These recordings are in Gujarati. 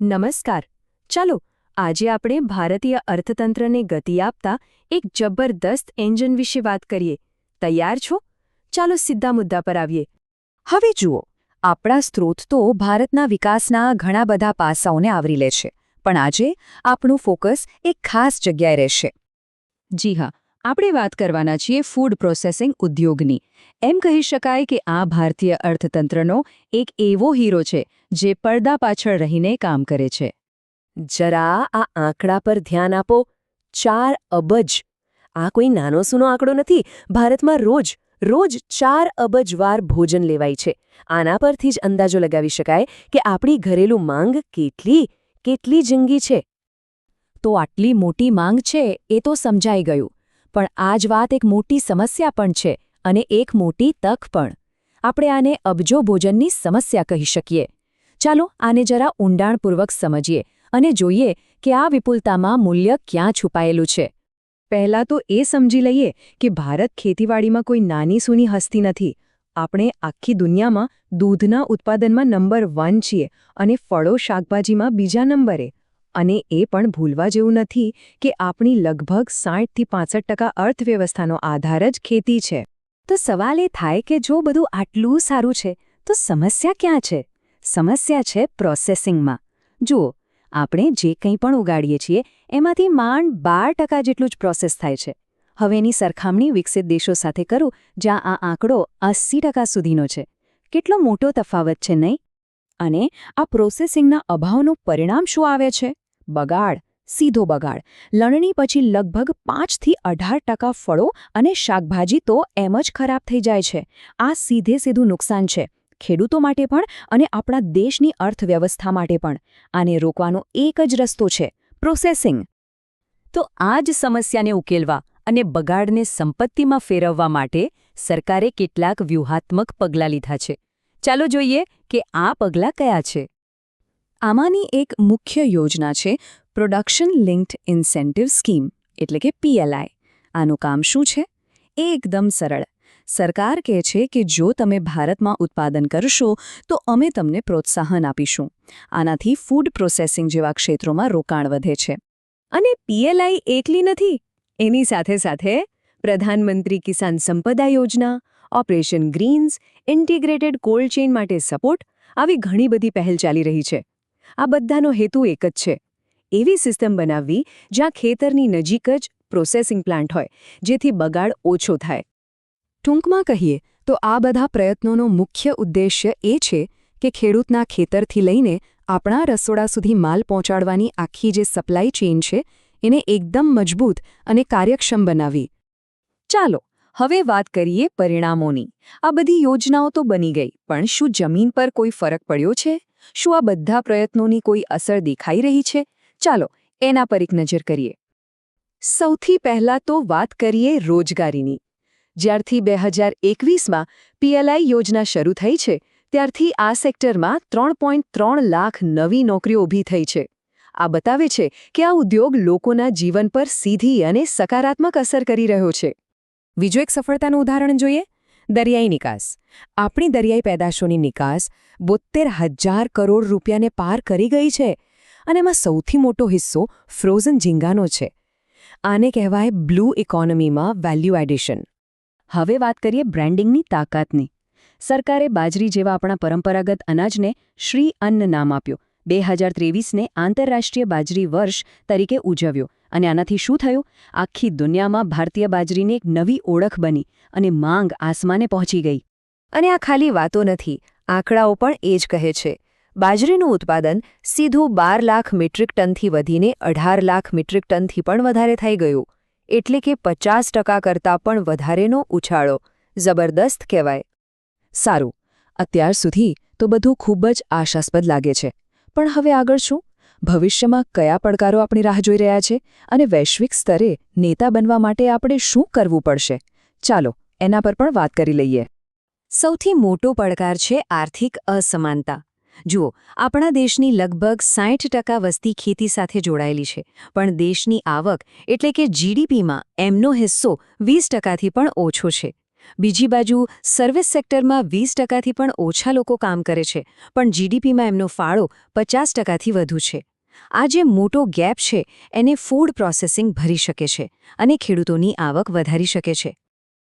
નમસ્કાર. ચાલો આજે આપણે ભારતીય અર્થતંત્રને ગતિ આપતા એક જબરદસ્ત એન્જિન વિશે વાત કરીએ. તૈયાર છો? ચાલો સીધા મુદ્દા પર આવીએ. હવે જુઓ, આપણા સ્ત્રોત તો ભારતના વિકાસના ઘણા બધા પાસાઓને આવરી લે છે, પણ આજે આપણું ફોકસ એક ખાસ જગ્યાએ રહેશે. જી હા, આપણે વાત કરવાના છીએ ફૂડ પ્રોસેસિંગ ઉદ્યોગની. એમ કહી શકાય કે આ ભારતીય અર્થતંત્રનો એક એવો હીરો છે જે પડદા પાછળ રહીને કામ કરે છે. જરા આ આંકડા પર ધ્યાન આપો. 4 અબજ. આ કોઈ નાનો સૂનો આંકડો નથી. ભારતમાં રોજ 4 અબજ વાર ભોજન લેવાય છે. આના પરથી જ અંદાજો લગાવી શકાય કે આપણી ઘરેલું માંગ કેટલી જંગી છે. તો આટલી મોટી માંગ છે એ તો સમજાઈ ગયું, પણ આ જ વાત એક મોટી સમસ્યા પણ છે અને એક મોટી તક પણ. આપણે આને અબજો ભોજનની સમસ્યા કહી શકીએ. ચાલો આને જરા ઊંડાણપૂર્વક સમજીએ અને જોઈએ કે આ વિપુલતામાં મૂલ્ય ક્યાં છુપાયેલું છે. પહેલાં તો એ સમજી લઈએ કે ભારત ખેતીવાડીમાં કોઈ નાની સૂની હસ્તી નથી. આપણે આખી દુનિયામાં દૂધના ઉત્પાદનમાં નંબર 1 છીએ અને ફળો શાકભાજીમાં બીજા નંબરે. અને એ પણ ભૂલવા જેવું નથી કે આપણી લગભગ 60થી 65% અર્થવ્યવસ્થાનો આધાર જ ખેતી છે. તો સવાલ એ થાય કે જો બધું આટલું સારું છે તો સમસ્યા ક્યાં છે? સમસ્યા છે પ્રોસેસિંગમાં. જુઓ, આપણે જે કંઈ પણ ઉગાડીએ છીએ એમાંથી માંડ 12% જેટલું જ પ્રોસેસ થાય છે. હવે એની સરખામણી વિકસિત દેશો સાથે કરું જ્યાં આ આંકડો 80% સુધીનો છે. કેટલો મોટો તફાવત છે, નહીં? અને આ પ્રોસેસિંગના અભાવનું પરિણામ શું આવે છે? બગાડ, સીધો બગાડ. લણણી પછી લગભગ 5થી 18% ફળો અને શાકભાજી તો એમ જ ખરાબ થઈ જાય છે. આ સીધું નુકસાન છે, ખેડૂતો માટે પણ અને આપણા દેશની અર્થવ્યવસ્થા માટે પણ. આને રોકવાનો એક જ રસ્તો છે, પ્રોસેસિંગ. તો આ જ સમસ્યાને ઉકેલવા અને બગાડને સંપત્તિમાં ફેરવવા માટે સરકારે કેટલાક વ્યૂહાત્મક પગલાં લીધા છે. ચાલો જોઈએ કે આ પગલાં કયા છે. આમાંની એક મુખ્ય યોજના છે પ્રોડક્શન લિંક્ડ ઇન્સેન્ટિવ સ્કીમ, એટલે કે PLI. આનું કામ શું છે? એ એકદમ સરળ. સરકાર કહે છે કે જો તમે ભારતમાં ઉત્પાદન કરશો તો અમે તમને પ્રોત્સાહન આપીશું. આનાથી ફૂડ પ્રોસેસિંગ જેવા ક્ષેત્રોમાં રોકાણ વધે છે. અને PLI એકલી નથી. એની સાથે પ્રધાનમંત્રી કિસાન સંપદા યોજના, operation greens, integrated cold chain માટે સપોર્ટ, આવી ઘણી બધી પહેલ ચાલી રહી છે. આ બધાનો હેતુ એક જ છે, એવી સિસ્ટમ બનાવવી જ્યાં ખેતરની નજીક જ પ્રોસેસિંગ પ્લાન્ટ હોય, જેથી બગાડ ઓછો થાય. ટૂંકમાં કહીએ તો આ બધા પ્રયત્નોનો મુખ્ય ઉદ્દેશ્ય એ છે કે ખેડૂતના ખેતરથી લઈને આપણા રસોડા સુધી માલ પહોંચાડવાની આખી જે સપ્લાય ચેઇન છે એને એકદમ મજબૂત અને કાર્યક્ષમ બનાવવી. ચાલો હવે વાત કરીએ પરિણામોની. આ બધી યોજનાઓ તો બની ગઈ, પણ શું જમીન પર કોઈ ફરક પડ્યો છે? શું આ બધા પ્રયત્નોની કોઈ અસર દેખાઈ રહી છે? ચાલો એના પર એક નજર કરીએ. સૌથી પહેલાં તો વાત કરીએ રોજગારીની. જ્યારથી 2021માં PLI યોજના શરૂ થઈ છે ત્યારથી આ સેક્ટરમાં 3.3 લાખ નવી નોકરીઓ ઊભી થઈ છે. આ બતાવે છે કે આ ઉદ્યોગ લોકોના જીવન પર સીધી અને સકારાત્મક અસર કરી રહ્યો છે. બીજું એક સફળતાનું ઉદાહરણ જોઈએ, દરિયાઈ નિકાસ. આપણી દરિયાઈ પેદાશોની નિકાસ 72,000 કરોડ રૂપિયાને પાર કરી ગઈ છે અને એમાં સૌથી મોટો હિસ્સો ફ્રોઝન ઝીંગાનો છે. આને કહેવાય બ્લુ ઇકોનોમીમાં વેલ્યુ એડિશન. હવે વાત કરીએ બ્રાન્ડિંગની તાકાતની. સરકારે બાજરી જેવા આપણા પરંપરાગત અનાજને શ્રી અન્ન નામ આપ્યું. 2023ને આંતરરાષ્ટ્રીય બાજરી વર્ષ તરીકે ઉજવ્યો. અને આનાથી શું થયું? આખી દુનિયામાં ભારતીય બાજરીની એક નવી ઓળખ બની અને માંગ આસમાને પહોંચી ગઈ. અને આ ખાલી વાતો નથી, આંકડાઓ પણ એ જ કહે છે. બાજરીનું ઉત્પાદન સીધું 12 લાખ મેટ્રિક ટનથી વધીને 18 લાખ મેટ્રિક ટનથી પણ વધારે થઈ ગયું. એટલે કે 50% કરતાં પણ વધારેનો ઉછાળો. જબરદસ્ત કહેવાય. સારું, અત્યાર સુધી તો બધું ખૂબ જ આશાસ્પદ લાગે છે. પણ હવે આગળ શું? ભવિષ્યમાં કયા પડકારો આપણી રાહ જોઈ રહ્યા છે અને વૈશ્વિક સ્તરે નેતા બનવા માટે આપણે શું કરવું પડશે? ચાલો એના પર પણ વાત કરી લઈએ. સૌથી મોટો પડકાર છે આર્થિક અસમાનતા. જુઓ, આપણા દેશની લગભગ 60% વસ્તી ખેતી સાથે જોડાયેલી છે, પણ દેશની આવક એટલે કે GDPમાં એમનો હિસ્સો 20%થી પણ ઓછો છે. બીજી બાજુ સર્વિસ સેક્ટરમાં 20%થી પણ ઓછા લોકો કામ કરે છે, પણ જીડીપીમાં એમનો ફાળો 50%થી વધુ છે. આ જે મોટો ગેપ છે એને ફૂડ પ્રોસેસિંગ ભરી શકે છે અને ખેડૂતોની આવક વધારી શકે છે.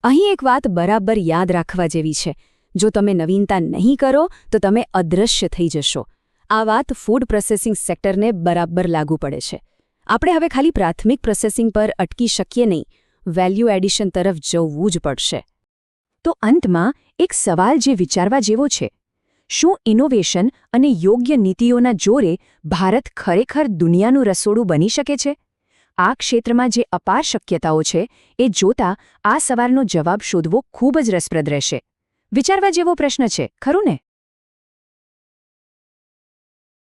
અહીં એક વાત બરાબર યાદ રાખવા જેવી છે. જો તમે નવીનતા નહીં કરો તો તમે અદૃશ્ય થઈ જશો. આ વાત ફૂડ પ્રોસેસિંગ સેક્ટરને બરાબર લાગુ પડે છે. આપણે હવે ખાલી પ્રાથમિક પ્રોસેસિંગ પર અટકી શકીએ નહીં, વેલ્યુ એડિશન તરફ જવું જ પડશે. તો અંતમાં એક સવાલ જે વિચારવા જેવો છે, શું ઇનોવેશન અને યોગ્ય નીતિઓના જોરે ભારત ખરેખર દુનિયાનું રસોડું બની શકે છે? આ ક્ષેત્રમાં જે અપાર શક્યતાઓ છે એ જોતા આ સવાલનો જવાબ શોધવો ખૂબ જ રસપ્રદ રહેશે. વિચારવા જેવો પ્રશ્ન છે, ખરું ને?